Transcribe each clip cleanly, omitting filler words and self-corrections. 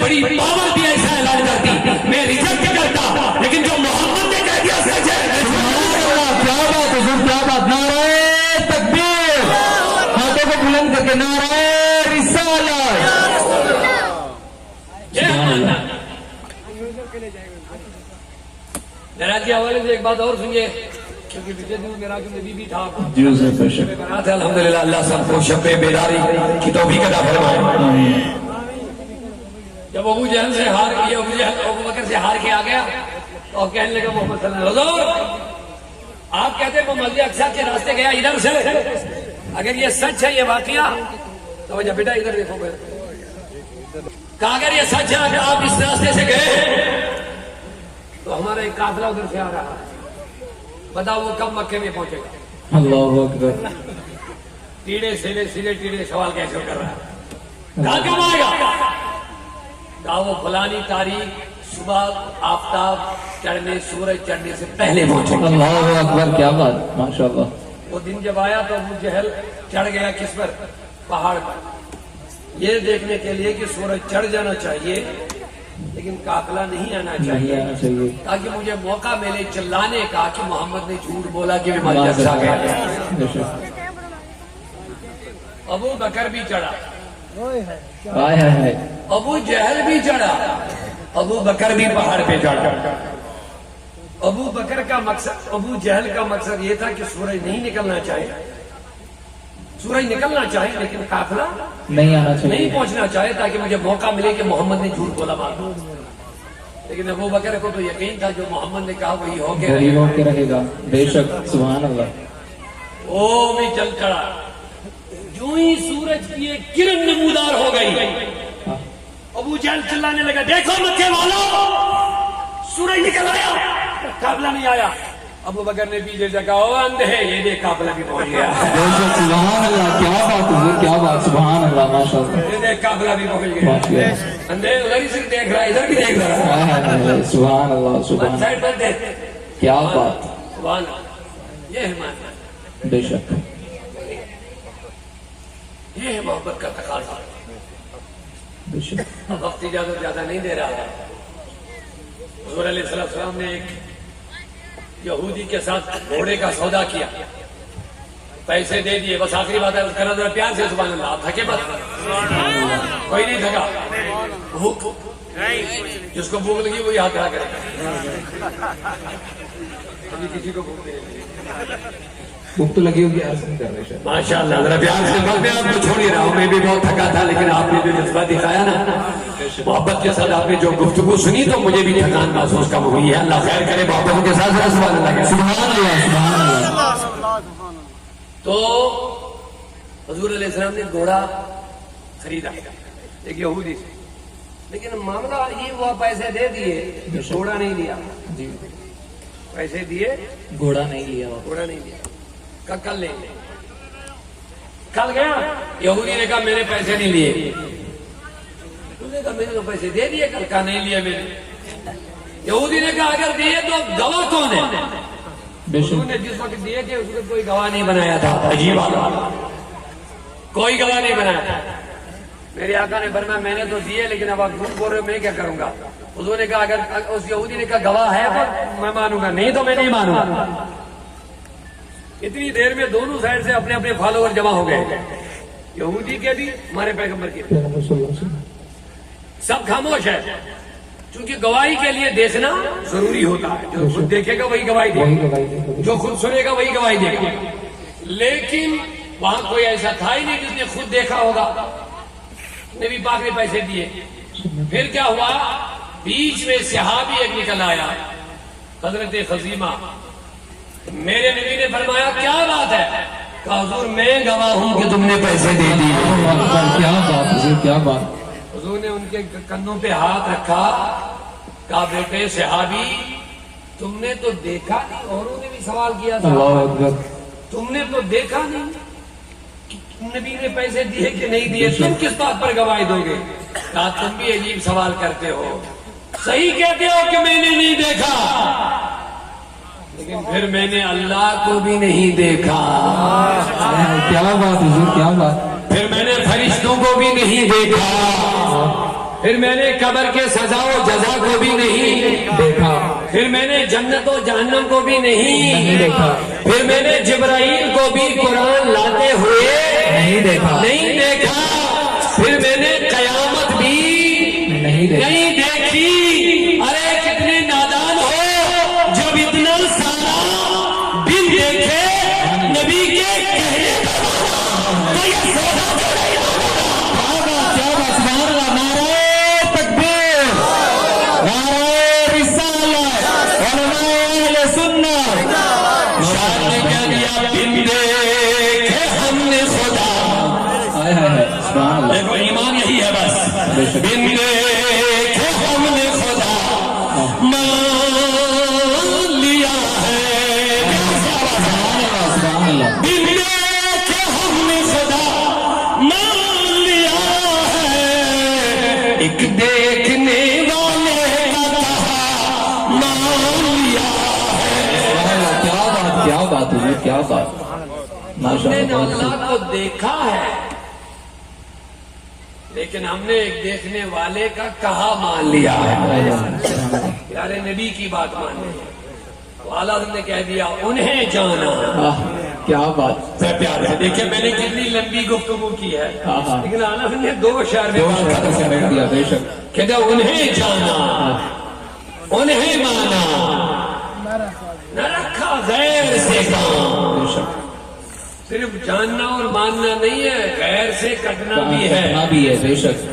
بڑی پاور بھی ایسا اعلان کرتی، میں ریجیکٹ کرتا، لیکن جو محمد نے کہہ دیا سچ ہے۔ کیا بات حضور، کیا بات، نعرہ تکبیر، ہاتھوں کو بلند کر کے نعرہ رسالت۔ معراج کے حوالے سے ایک بات اور سنیے، کیونکہ پچھلے دنوں معراج النبی بھی تھا، جی حضور بے شک، برات ہے، الحمدللہ اللہ سب کو شب بیداری کی توفیق عطا فرمائے۔ جب ابو جہل سے ہار کیا، ابو بکر سے ہار کے آ گیا تو کہنے لگا محمد صلی اللہ علیہ وسلم، آپ کہتے ہیں وہ مسجد اقصی کے راستے گیا ادھر سے، اگر یہ سچ ہے یہ واقعہ تو وجہ بیٹا ادھر دیکھو گے، کہا اگر یہ سچ ہے کہ آپ اس راستے سے گئے تو ہمارا ایک قافلہ ادھر سے آ رہا ہے، بتاؤ وہ کب مکے میں پہنچے گا؟ اللہ اکبر، ٹیڑے سیلے ٹیڑے سوال کیسے کر رہا ہے؟ کہا کب آئے گا؟ کہا وہ فلانی تاریخ صبح آفتاب چڑھنے، سورج چڑھنے سے پہلے پہنچے گا۔ اللہ اکبر، کیا بات، ماشاءاللہ۔ وہ دن جب آیا تو ابو جہل چڑھ گیا کس پر؟ پہاڑ پر، یہ دیکھنے کے لیے کہ سورج چڑھ جانا چاہیے لیکن قافلہ نہیں آنا چاہیے، تاکہ مجھے موقع ملے چلانے کا کہ محمد نے جھوٹ بولا کہ میں مسجد اقصی گیا۔ ابو بکر بھی چڑھا، ابو جہل بھی چڑھا، ابو بکر بھی پہاڑ پہ چڑھا۔ ابو بکر کا مقصد، ابو جہل کا مقصد یہ تھا کہ سورج نہیں نکلنا چاہے، سورج نکلنا چاہے لیکن قافلہ نہیں آنا چاہیے، نہیں پہنچنا چاہے تاکہ مجھے موقع ملے کہ محمد نے جھوٹ بولا مانگا۔ لیکن ابو بکر کو تو یقین تھا جو محمد نے کہا وہی ہو کے رہے گا، بے شک، سبحان اللہ۔ وہ بھی چل چڑھا، جو ہی سورج کی ایک کرن نمودار ہو گئی، ابو جہل چلانے لگا، دیکھو مکے والوں، سورج نکل آیا، قافلہ نہیں آیا۔ ابو بکر نے پیچھے سے کہا، او اندھے، یہ دیکھ قافلہ بھی پہنچ گیا۔ سبحان اللہ، کیا بات حضور، کیا بات، سبحان اللہ، ماشاءاللہ، یہ دیکھ قافلہ بھی پہنچ گیا۔ اندھے ادھر ہی سے دیکھ رہا ہے، ادھر بھی دیکھ رہا ہے، سبحان اللہ، سبحان اللہ، سائڈ پر دیکھ، کیا بات، سبحان اللہ، یہ ہے محبت، بے شک، یہ ہے محبت کا تقاضا۔ بے شک، وقت اجازت زیادہ نہیں دے رہا ہے۔ حضور علیہ السلام نے ایک یہودی کے ساتھ گھوڑے کا سودا کیا، پیسے دے دیے، بس آخری بات ہے کرنا ذرا پیار سے، سبحان اللہ، تھکے بس، کوئی نہیں تھکا، بھوک، جس کو بھوک لگی وہی ہاتھ کھڑا کرے، ابھی کسی کو بھوک نہیں، بھوک تو لگی ہوگی، عرض نہیں کر رہے شاید، ماشاء اللہ، ذرا پیار سے، بس میں آپ کو چھوڑ ہی رہا ہوں، میں بھی بہت تھکا تھا، لیکن آپ نے جو جذبہ دکھایا نا، محبت کے ساتھ آپ نے جو گفتگو سنی تو مجھے بھی تھکان محسوس کم ہوئی ہے۔ اللہ خیر کرے، محبت کے ساتھ سبحان اللہ، سبحان اللہ، سبحان اللہ۔ تو حضور علیہ السلام نے گھوڑا خریدا ایک یہودی سے، لیکن معاملہ یہ ہوا پیسے دے دیے، گھوڑا نہیں لیا، جی، پیسے دیے، گھوڑا نہیں لیا، گھوڑا نہیں لیا، کل لیں گے، کل گیا، یہودی نے کہا میں نے پیسے نہیں لیے، انہوں نے کہا میں نے تو پیسے دے دیے، کل کا نہیں لیے میں نے، یہودی نے کہا اگر دیے تو گواہ کون ہے؟ حضور نے جس وقت دیے تھے اس کو کوئی گواہ نہیں بنایا تھا، عجیب بات، کوئی گواہ نہیں بنایا تھا۔ میرے آقا نے فرمایا میں نے تو دیے لیکن اب آپ جھوٹ بول رہے ہو، میں کیا کروں گا؟ حضور نے کہا اگر اس یہودی نے کہا گواہ ہے تو میں مانوں گا، نہیں تو میں نہیں مانوں گا۔ اتنی دیر میں دونوں سائڈ سے اپنے اپنے فالوور جمع ہو گئے، یہودی کے بھی، ہمارے پیغمبر کے بھی، سب خاموش ہے، چونکہ گواہی کے لیے دیکھنا ضروری ہوتا ہے، جو خود دیکھے گا وہی گواہی دے گا، جو خود سنے گا وہی گواہی دے گا، لیکن وہاں کوئی ایسا تھا ہی نہیں جس نے خود دیکھا ہوگا، نبی پاک نے پیسے دیے۔ پھر کیا ہوا، بیچ میں صحابی ایک نکل آیا، حضرت خزیمہ، میرے نبی نے فرمایا کیا بات ہے؟ کہا حضور میں گواہ ہوں کہ تم نے پیسے دے دیے۔ کیا بات حضور، کیا بات، حضور نے ان کے کندھوں پہ ہاتھ رکھا، کہا بیٹے صحابی تم نے تو دیکھا نہیں، اوروں نے بھی سوال کیا تھا، اللہ اکبر، تم نے تو دیکھا نہیں کہ نبی نے پیسے دیے کہ نہیں دیے، تم کس بات پر گواہی دو گے؟ کہا تم بھی عجیب سوال کرتے ہو، صحیح کہتے ہو کہ میں نے نہیں دیکھا، لیکن پھر میں نے اللہ کو بھی نہیں دیکھا، کیا بات حضور، کیا بات، پھر میں نے فرشتوں کو بھی نہیں دیکھا، پھر میں نے قبر کے سزا و جزا کو بھی نہیں دیکھا پھر میں نے جنت و جہنم کو بھی نہیں دیکھا پھر میں نے جبرائیل کو بھی قرآن لاتے ہوئے نہیں دیکھا پھر میں نے قیامت بھی نہیں دیکھا نہیں دیکھی. ارے کتنے نادان ہو جب اتنا سارا بن دیکھے نبی کے کہنے تو یہ سودا کیا بات سبحان اللہ نعرہ تکبیر نعرہ رسالت علماء اہل سنت شاید نے کہہ دیا بن دیکھے ہم نے خدا. ہائے ہائے ہائے سبحان اللہ دیکھو ایمان یہی ہے بس. بن دیکھے ہم نے خدا مان لیا ہے. سبحان اللہ بن دیکھے ہم نے خدا مان لیا ہے. ایک دیکھنے والے کا کہا مان لیا ہے. کیا بات ہے کیا بات ہم ماشاء نے اللہ اللہ کو دیکھا ہے لیکن ہم نے ایک دیکھنے والے کا کہا مان لیا ہے. پیارے نبی کی بات مانے تو اعلیٰ حضرت نے کہہ دیا انہیں جانا. کیا بات پیارے دیکھیں میں نے کتنی لمبی گفتگو کی ہے ہاں. لیکن اعلیٰ حضرت نے 2 اشعار میں بات ختم کر دیا. بے شک کہتا انہیں جانا انہیں مانا نہ رکھا غیر سے کام. بے شک صرف جاننا اور ماننا نہیں ہے غیر سے کٹنا بھی ہے. بھی ہے بے شک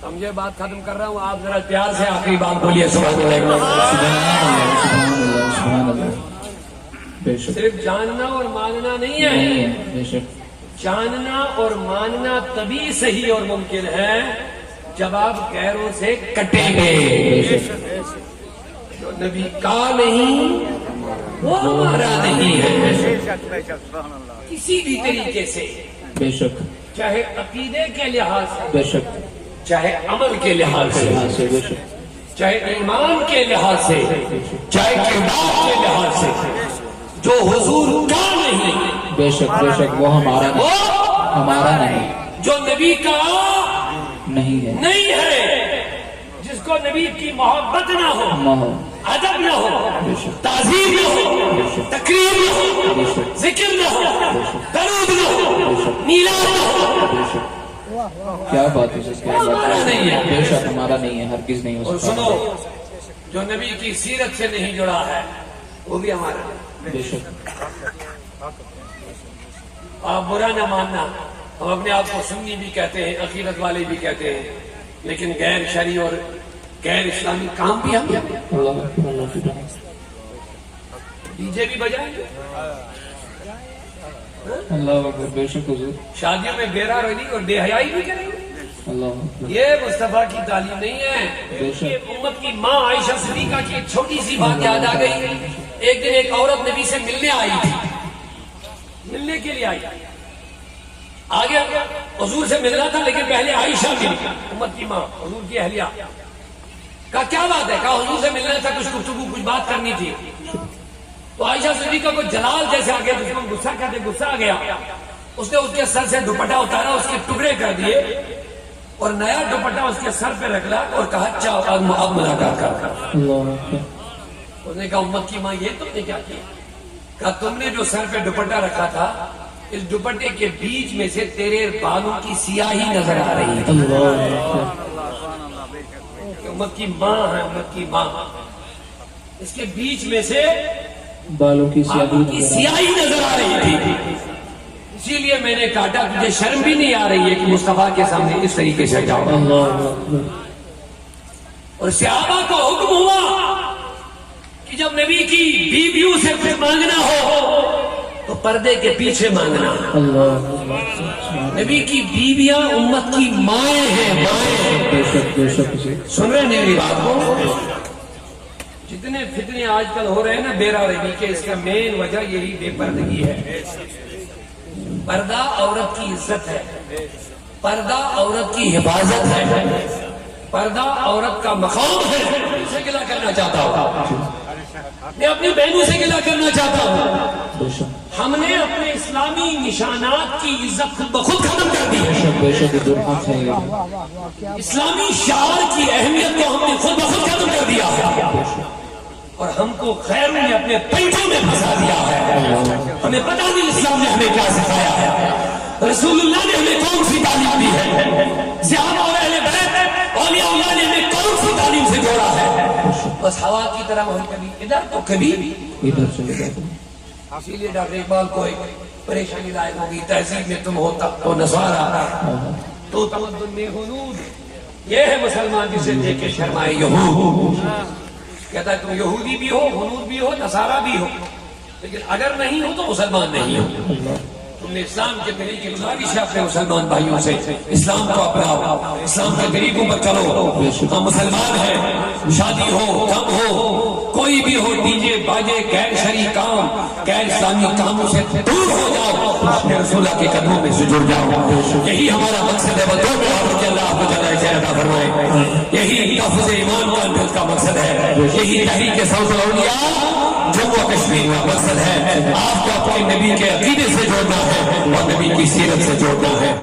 سمجھے بات ختم کر رہا ہوں آپ ذرا پیار سے آخری بات بولیے سبحان اللہ. سبحان اللہ سبحان اللہ بے شک صرف جاننا اور ماننا نہیں ہے نہیں ہے بے شک جاننا اور ماننا تبھی صحیح اور ممکن ہے جب آپ غیروں سے کٹیں گے. بے شک جو نبی کا نہیں وہ ہمارا نہیں ہے کسی بھی طریقے سے بے شک چاہے عقیدے کے لحاظ سے بے شک چاہے عمل کے لحاظ سے بے شک چاہے ایمان کے لحاظ سے چاہے کردار کے لحاظ سے جو حضور کا نہیں بے شک وہ ہمارا وہ نہیں ہمارا نہیں جو نبی کا نہیں ہے نہیں ہے جس کو نبی کی محبت نہ ہو نہ ہو ادب نہ ہو بے شک تعظیم نہ ہو تقریر نہ ہو بے شک ذکر نہ ہو درود نہ ہو میلاد نہ ہو. بے شک کیا بات ہے کیا بات ہے بے شک ہمارا نہیں ہے ہرگز نہیں ہو اور سکتا. سنو جو نبی کی سیرت سے نہیں جڑا ہے وہ بھی ہمارا نہیں. بے شک آپ برا نہ ماننا ہم اپنے آپ کو سنی بھی کہتے ہیں عقیدت والے بھی کہتے ہیں لیکن غیر شرعی اور غیر اسلامی کام بھی ہم اللہ اکبر اللہ اکبر ڈی جے بھی بجائیں گے اللہ اکبر بے شک حضور شادیوں میں بے رحمی اور بے حیائی بھی کریں گے. اللہ اکبر یہ مصطفیٰ کی تعلیم نہیں ہے. بے شک. یہ امت کی ماں عائشہ صدیقہ کی ایک چھوٹی سی بات یاد آ گئی. ایک دن ایک عورت نبی سے ملنے آئی تھی ملنے کے لیے آئی آگے حضور سے ملنا تھا لیکن پہلے عائشہ ملی امت کی ماں حضور کی اہلیہ. کہا کیا بات ہے کہا حضور سے ملنا تھا کچھ گفتگو کچھ بات کرنی تھی. تو عائشہ صدیقہ کو جلال جیسے آ گیا جس کو ہم غصہ کہتے غصہ آ گیا. اس نے اس کے سر سے دوپٹہ اتارا اس کے ٹکڑے کر دیے اور نیا دوپٹہ اس کے سر پہ رکھ لا اور کہا چاہو اب ملاقات کر. اللہ اکبر اس نے کہا امت کی ماں یہ تم نے کیا کیا؟ کہا تم نے جو سر پہ دوپٹہ رکھا تھا اس دوپٹے کے بیچ میں سے تیرے بالوں کی سیاہی نظر آ رہی تھی. اللہ اکبر امت کی ماں ہے امت کی ماں اس کے بیچ میں سے بالوں کی سیاہی نظر آ رہی تھی. اسی لیے میں نے کاٹا تجھے شرم بھی نہیں آ رہی ہے کہ مصطفیٰ کے سامنے اس طریقے سے جاؤ. اللہ اکبر اور صحابہ کو حکم ہوا کہ جب نبی کی بیویوں سے کچھ مانگنا ہو تو پردے کے پیچھے مانگنا. اللہ اکبر نبی کی بیویاں امت کی مائیں ہیں مائیں. بے شک بے شک سن رہے میری بات کو؟ جتنے فتنے آج کل ہو رہے ہیں نا بیرا ربی کے اس کا مین وجہ یہی بے پردگی ہے. پردہ عورت کی عزت ہے پردہ عورت کی حفاظت ہے پردہ عورت کا مقام ہے. سے گلا کرنا چاہتا ہوں میں اپنی بہنوں سے گلا کرنا چاہتا ہوں. بے شک ہم نے اپنے اسلامی نشانات کی عزت خود بخود ختم کر دی ہے. اسلامی شعار کی اہمیت کو ہم نے خود بخود ختم کر دیا ہے اور ہم کو خیروں نے اپنے پنجوں میں پھنسا دیا ہے. ہمیں پتہ نہیں اسلام نے ہمیں کیا سکھایا ہے, رسول اللہ نے ہمیں کون سی تعلیم دی ہے, صحابہ اور اہل بیت اولیاء اللہ نے ہمیں کون سی تعلیم سے جوڑا ہے. بس ہوا کی طرح ہم کبھی ادھر تو کبھی ادھر چلے جاتے ہیں. اسی لیے ڈاکٹر اقبال کو ایک پریشانی لاحق ہوگی, تہذیب میں تم ہوتا تو نصارا تو تمدن میں ہنود. یہ ہے مسلمان جسے دیکھ کے شرمائے یہود. کہتا ہے تم یہودی بھی ہو, ہنود بھی ہو, نصارا بھی ہو, لیکن اگر نہیں ہو تو مسلمان نہیں ہو. تم نے اسلام کے طریقے گزارش ہے اپنے مسلمان بھائیوں سے, اسلام کو اپناؤ, اسلام کے طریقوں پر چلو. ہم مسلمان ہیں, شادی ہو کم ہو کوئی بھی ہو, ڈی جے باجے غیر شرعی کام غیر اسلامی کاموں سے دور ہو جاؤ, اپنے رسول کے قدموں میں سے جڑ جاؤ. یہی ہمارا مقصد ہے. بتو کہ اللہ آپ کو جل خیر عطا فرمائے. یہی تحفظ ایمان کا مقصد ہے. یہی تحریک صوت الاولیاء جموں و کشمیر کا مقصد ہے. آپ کو اپنے نبی کے عقیدے سے جوڑنا ہے اور نبی کی سیرت سے جوڑنا ہے.